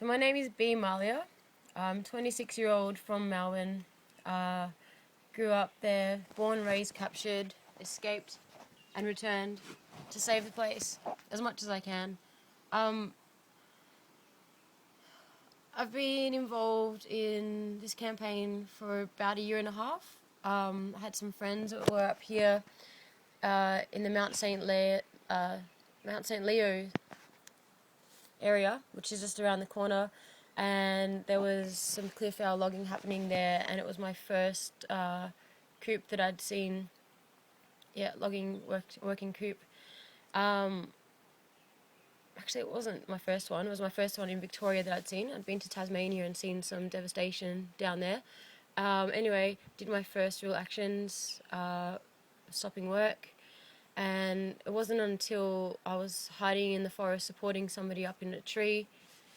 So my name is B. Malia. I'm 26-year-old from Melbourne. Grew up there, born, raised, captured, escaped, and returned to save the place as much as I can. I've been involved in this campaign for about a year and a half. I had some friends that were up here in the Mount St. Leo area, which is just around the corner, and there was some clearfell logging happening there, and it was my first coop that I'd seen. Yeah, working coop. Actually, it wasn't my first one. It was my first one in Victoria that I'd seen. I'd been to Tasmania and seen some devastation down there. Anyway, did my first real actions, stopping work, and it wasn't until I was hiding in the forest supporting somebody up in a tree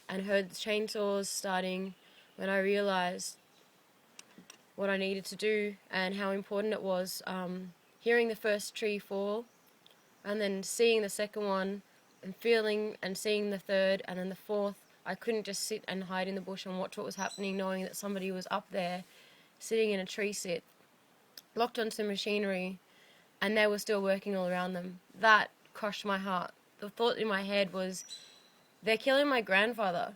and heard the chainsaws starting when I realised what I needed to do and how important it was. Hearing the first tree fall and then seeing the second one and feeling and seeing the third and then the fourth, I couldn't just sit and hide in the bush and watch what was happening, knowing that somebody was up there sitting in a tree sit, locked onto machinery, and they were still working all around them. That crushed my heart. The thought in my head was, they're killing my grandfather.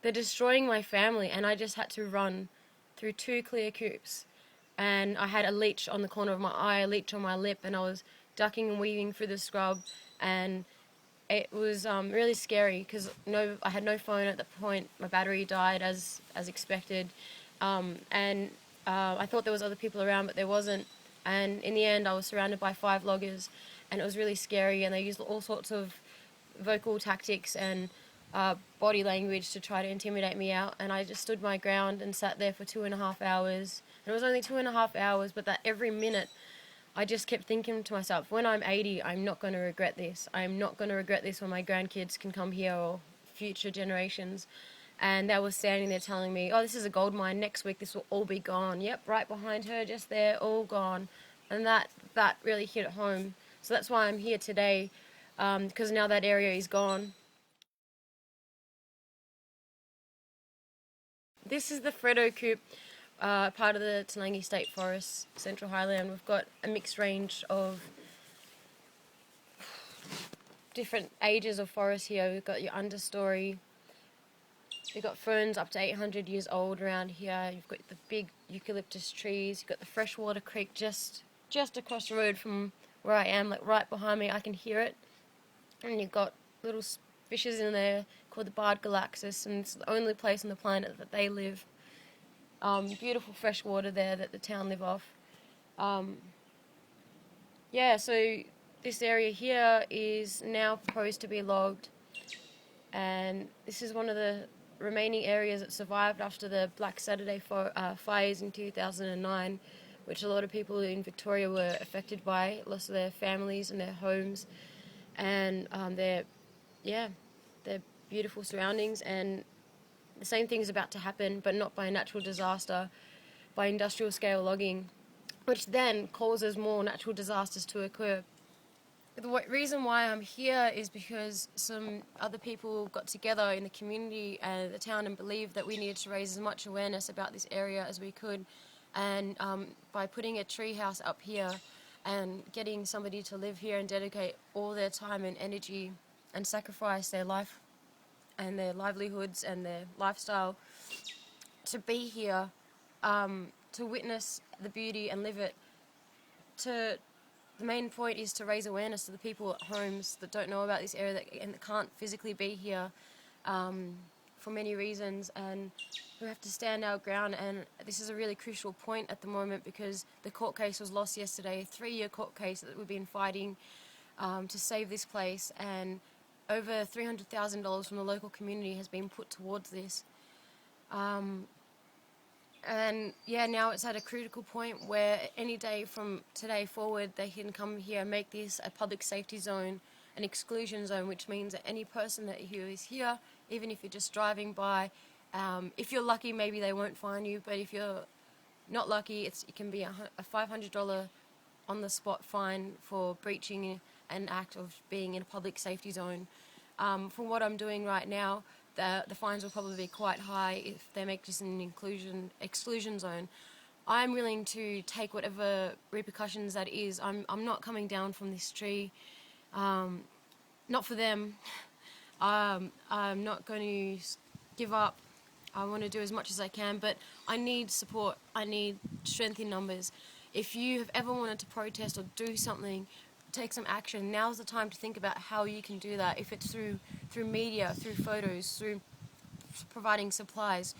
They're destroying my family, and I just had to run through two clear coops. And I had a leech on the corner of my eye, a leech on my lip, and I was ducking and weaving through the scrub, and it was really scary because I had no phone at that point. My battery died as expected, and I thought there was other people around, but there wasn't. And in the end, I was surrounded by 5 loggers, and it was really scary. And they used all sorts of vocal tactics and body language to try to intimidate me out. And I just stood my ground and sat there for 2.5 hours. And it was only 2.5 hours, but that every minute, I just kept thinking to myself, when I'm 80, I'm not going to regret this. I'm not going to regret this when my grandkids can come here or future generations. And they were standing there telling me, oh, this is a gold mine. Next week, this will all be gone. Yep, right behind her, just there, all gone. And that really hit it home. So that's why I'm here today, because now that area is gone. This is the Freddo Coop, part of the Toolangi State Forest, Central Highland. We've got a mixed range of different ages of forest here. We've got your understory. You've got ferns up to 800 years old around here. You've got the big eucalyptus trees. You've got the freshwater creek just across the road from where I am, like right behind me. I can hear it. And you've got little fishes in there called the barred galaxis, and it's the only place on the planet that they live. Beautiful fresh water there that the town live off. So this area here is now proposed to be logged, and this is one of the remaining areas that survived after the Black Saturday fires in 2009, which a lot of people in Victoria were affected by, lost their families and their homes, and their beautiful surroundings. And the same thing is about to happen, but not by a natural disaster, by industrial scale logging, which then causes more natural disasters to occur. The reason why I'm here is because some other people got together in the community and the town and believed that we needed to raise as much awareness about this area as we could. And by putting a tree house up here and getting somebody to live here and dedicate all their time and energy and sacrifice their life and their livelihoods and their lifestyle to be here, to witness the beauty and live it, the main point is to raise awareness to the people at homes that don't know about this area and that can't physically be here for many reasons, and we have to stand our ground. And this is a really crucial point at the moment because the court case was lost yesterday, a 3-year court case that we've been fighting to save this place, and over $300,000 from the local community has been put towards this. Now it's at a critical point where any day from today forward they can come here and make this a public safety zone, an exclusion zone, which means that any person who is here, even if you're just driving by, if you're lucky maybe they won't fine you, but if you're not lucky it can be a $500 on the spot fine for breaching an act of being in a public safety zone. From what I'm doing right now, the fines will probably be quite high if they make this an exclusion zone. I'm willing to take whatever repercussions that is. I'm not coming down from this tree, not for them. I'm not going to give up. I want to do as much as I can, but I need support. I need strength in numbers. If you have ever wanted to protest or do something, take some action, now's the time to think about how you can do that. If it's through media, through photos, through providing supplies,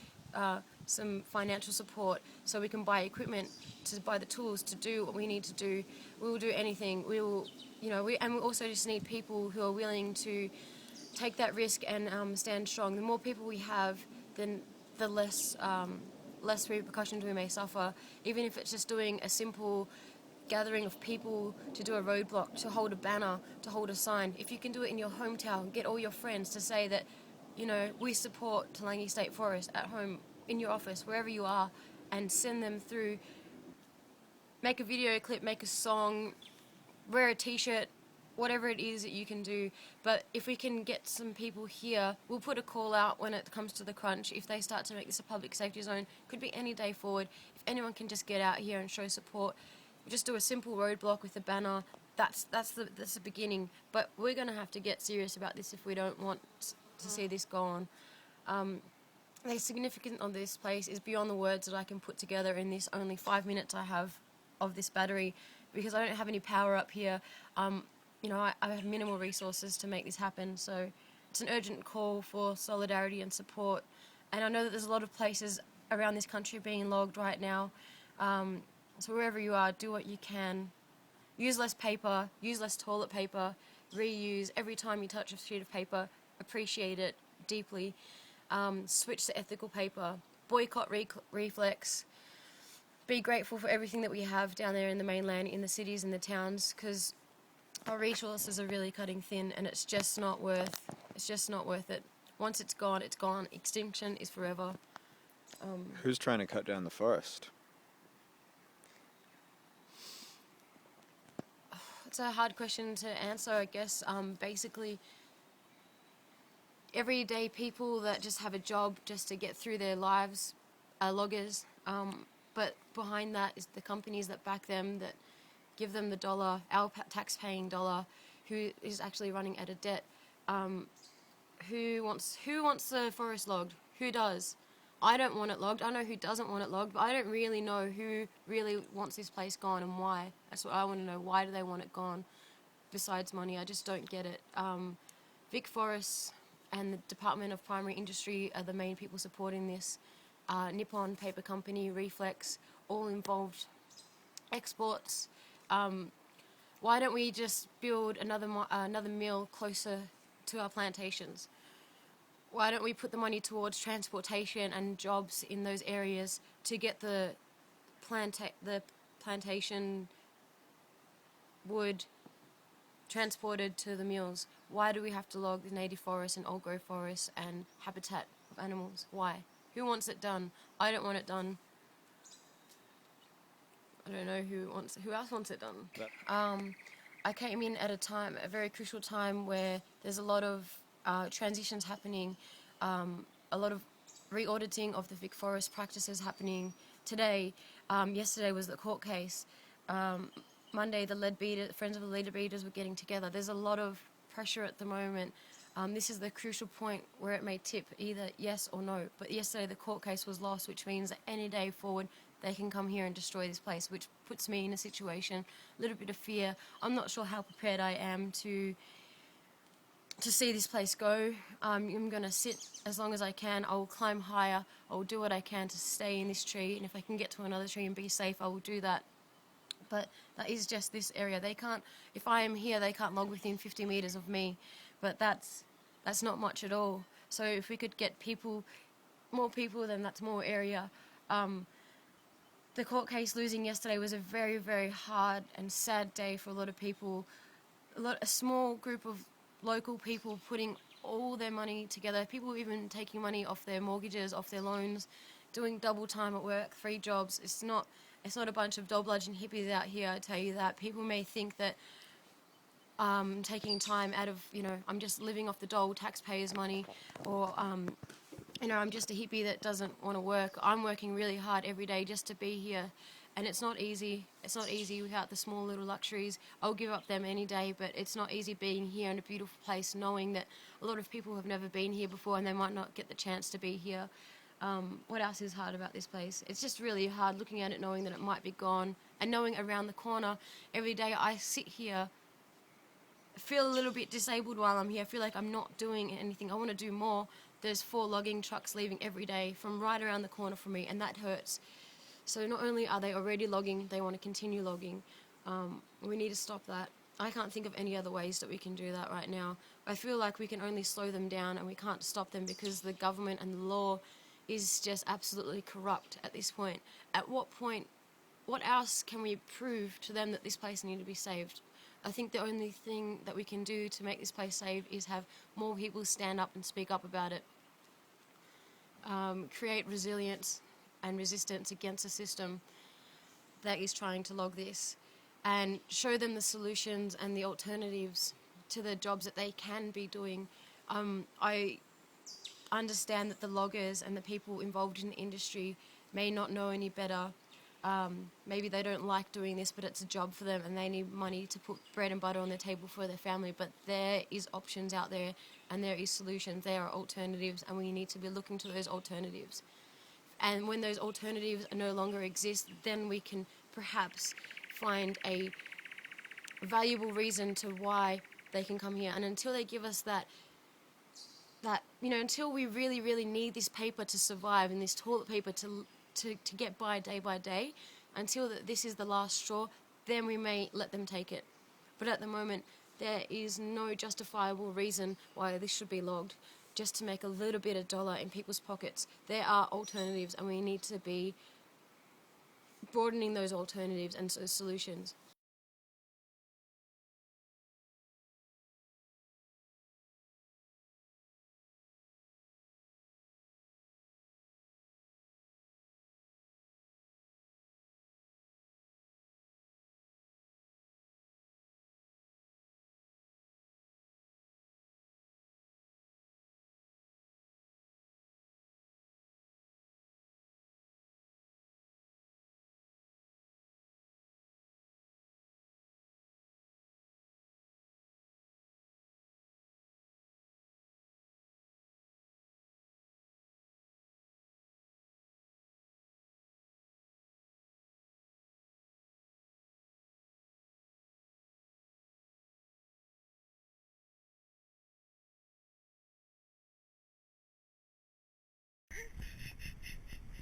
some financial support so we can buy equipment, to buy the tools to do what we need to do. We will do anything. We will, and we also just need people who are willing to take that risk and stand strong. The more people we have, then the less repercussions we may suffer. Even if it's just doing a simple gathering of people to do a roadblock, to hold a banner, to hold a sign. If you can do it in your hometown, get all your friends to say that, we support Toolangi State Forest at home, in your office, wherever you are, and send them through. Make a video clip, make a song, wear a t-shirt, whatever it is that you can do. But if we can get some people here, we'll put a call out when it comes to the crunch. If they start to make this a public safety zone, could be any day forward. If anyone can just get out here and show support, just do a simple roadblock with a banner. That's the beginning. But we're going to have to get serious about this if we don't want to see this go on. The significance of this place is beyond the words that I can put together in this only 5 minutes I have of this battery, because I don't have any power up here. I have minimal resources to make this happen, so it's an urgent call for solidarity and support. And I know that there's a lot of places around this country being logged right now. So wherever you are, do what you can. Use less paper, use less toilet paper, reuse. Every time you touch a sheet of paper, appreciate it deeply. Switch to ethical paper. Boycott reflex. Be grateful for everything that we have down there in the mainland, in the cities and the towns, because our resources are really cutting thin, and it's just not worth it. Once it's gone, it's gone. Extinction is forever. Who's trying to cut down the forest? It's a hard question to answer, I guess. Basically, everyday people that just have a job just to get through their lives are loggers. But behind that is the companies that back them, that give them the dollar, our tax-paying dollar, who is actually running out of debt. Who wants the forest logged? Who does? I don't want it logged. I know who doesn't want it logged, but I don't really know who really wants this place gone and why. That's what I want to know. Why do they want it gone? Besides money, I just don't get it. Vic Forests and the Department of Primary Industry are the main people supporting this. Nippon Paper Company, Reflex, all involved. Exports. Why don't we just build another mill closer to our plantations? Why don't we put the money towards transportation and jobs in those areas to get the plantation wood transported to the mills? Why do we have to log the native forests and old growth forests and habitat of animals? Why? Who wants it done? I don't want it done. I don't know who else wants it done. I came in at a very crucial time where there's a lot of transitions happening, a lot of re-auditing of the Vic Forest practices happening today. Yesterday was the court case. Monday, the Friends of the Leader Beaters were getting together. There's a lot of pressure at the moment. This is the crucial point where it may tip either yes or no. But yesterday the court case was lost, which means that any day forward they can come here and destroy this place, which puts me in a situation, a little bit of fear. I'm not sure how prepared I am to see this place go. I'm going to sit as long as I can. I will climb higher. I will do what I can to stay in this tree, and if I can get to another tree and be safe, I will do that. But that is just this area. They can't, if I am here, they can't log within 50 metres of me. But that's not much at all. So if we could get more people, then that's more area. The court case losing yesterday was a very, very hard and sad day for a lot of people. A small group of local people putting all their money together, people even taking money off their mortgages, off their loans, doing double time at work, 3 jobs. It's not a bunch of dog bludgeon hippies out here, I tell you that. People may think that taking time out of, I'm just living off the dole taxpayers' money, or, I'm just a hippie that doesn't want to work. I'm working really hard every day just to be here. And it's not easy. It's not easy without the small little luxuries. I'll give up them any day, but it's not easy being here in a beautiful place, knowing that a lot of people have never been here before and they might not get the chance to be here. What else is hard about this place? It's just really hard looking at it, knowing that it might be gone, and knowing around the corner every day I sit here, feel a little bit disabled while I'm here. I feel like I'm not doing anything. I want to do more. There's 4 logging trucks leaving every day from right around the corner from me, and that hurts. So not only are they already logging, they want to continue logging. We need to stop that. I can't think of any other ways that we can do that right now. I feel like we can only slow them down, and we can't stop them because the government and the law is just absolutely corrupt at this point. At what point, what else can we prove to them that this place needs to be saved? I think the only thing that we can do to make this place safe is have more people stand up and speak up about it. Create resilience and resistance against a system that is trying to log this, and show them the solutions and the alternatives to the jobs that they can be doing. I understand that the loggers and the people involved in the industry may not know any better. Maybe they don't like doing this, but it's a job for them and they need money to put bread and butter on their table for their family. But there is options out there, and there is solutions, there are alternatives, and we need to be looking to those alternatives. And when those alternatives no longer exist, then we can perhaps find a valuable reason to why they can come here. And until they give us that until we really, really need this paper to survive, and this toilet paper to get by day, until this is the last straw, then we may let them take it. But at the moment, there is no justifiable reason why this should be logged, just to make a little bit of dollar in people's pockets. There are alternatives, and we need to be broadening those alternatives and those solutions.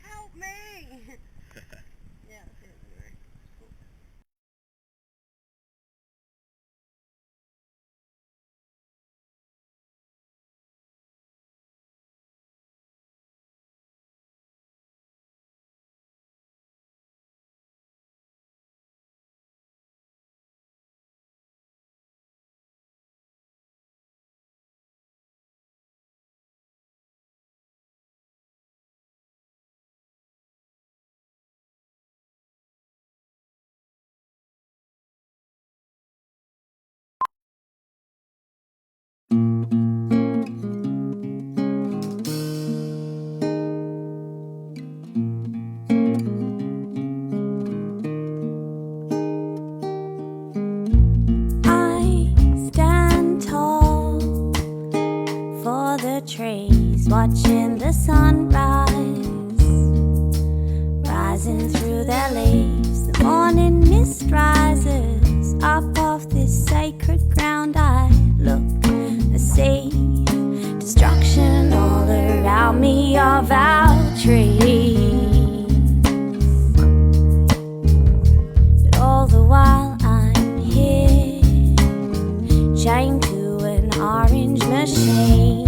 Help me! Yeah, I stand tall for the trees, watching the sunrise, rising through their leaves. The morning mist rises up off this sacred ground. I look, I see destruction all around me of our trees. But all the while I'm here, chained to an orange machine.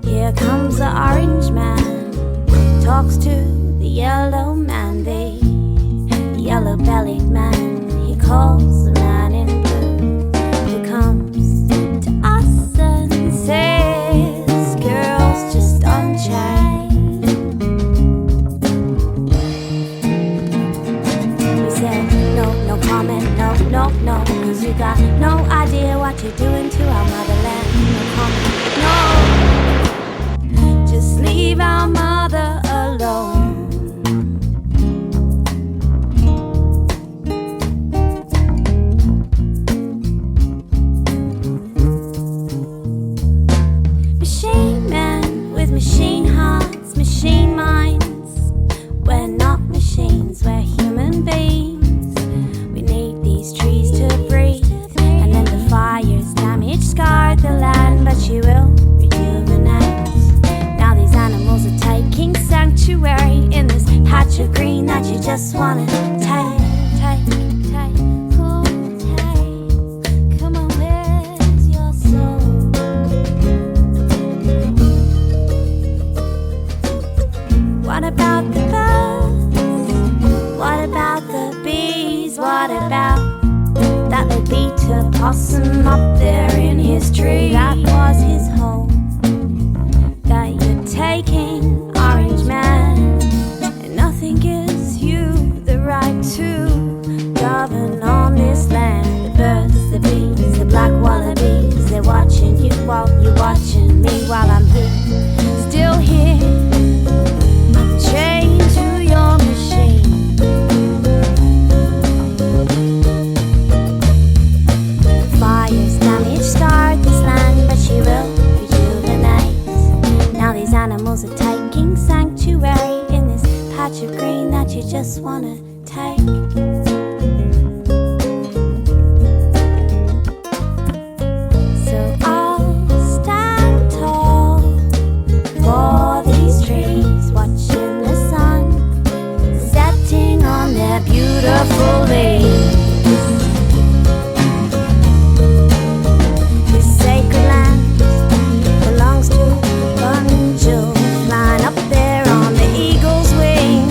Here comes the orange man, talks to the yellow man, the yellow-bellied man. He calls the man in blue, who comes to us and says, girls, just unchain. these trees to breathe. And then the fire's damage scarred the land, but she will rejuvenate. Now these animals are taking sanctuary in this patch of green that you just wanna take. Ooh, take. Come on, where's your soul? What about the birds? What about the bees? What about that little beater possum up there in his tree? That was his home. That you're taking, Orange Man, and nothing gives you the right to govern on this land. The birds, the bees, the black wallabies, they're watching you while you're watching me, while I'm here, still here, chained to your machine. Fire's damage scarred this land, but she will rejuvenate. Now these animals are taking sanctuary in this patch of green that you just wanna take. So I'll stand tall for these trees, watching the sun setting on their beautiful leaves. This sacred land belongs to angels flying up there on the eagle's wing.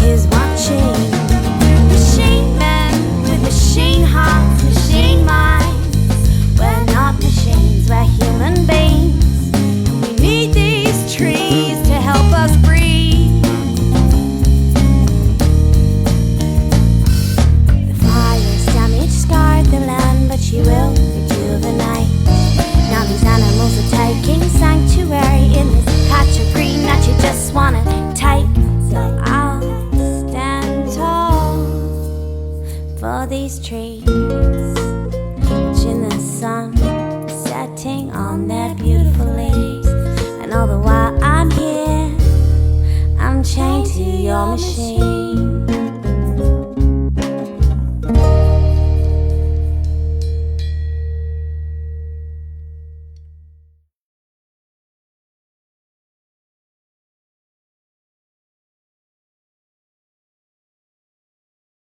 Is watching machine men with machine hearts, machine minds. We're not machines, we're human beings. We need these trees to help us breathe. The fire's damage scarred the land, but she will rejuvenate. Now these animals are taking sanctuary in this patch of green that you just wanna take. So I'll stand tall for these trees, watching the sun setting on their beautiful leaves. And all the while I'm here, I'm chained to your machine.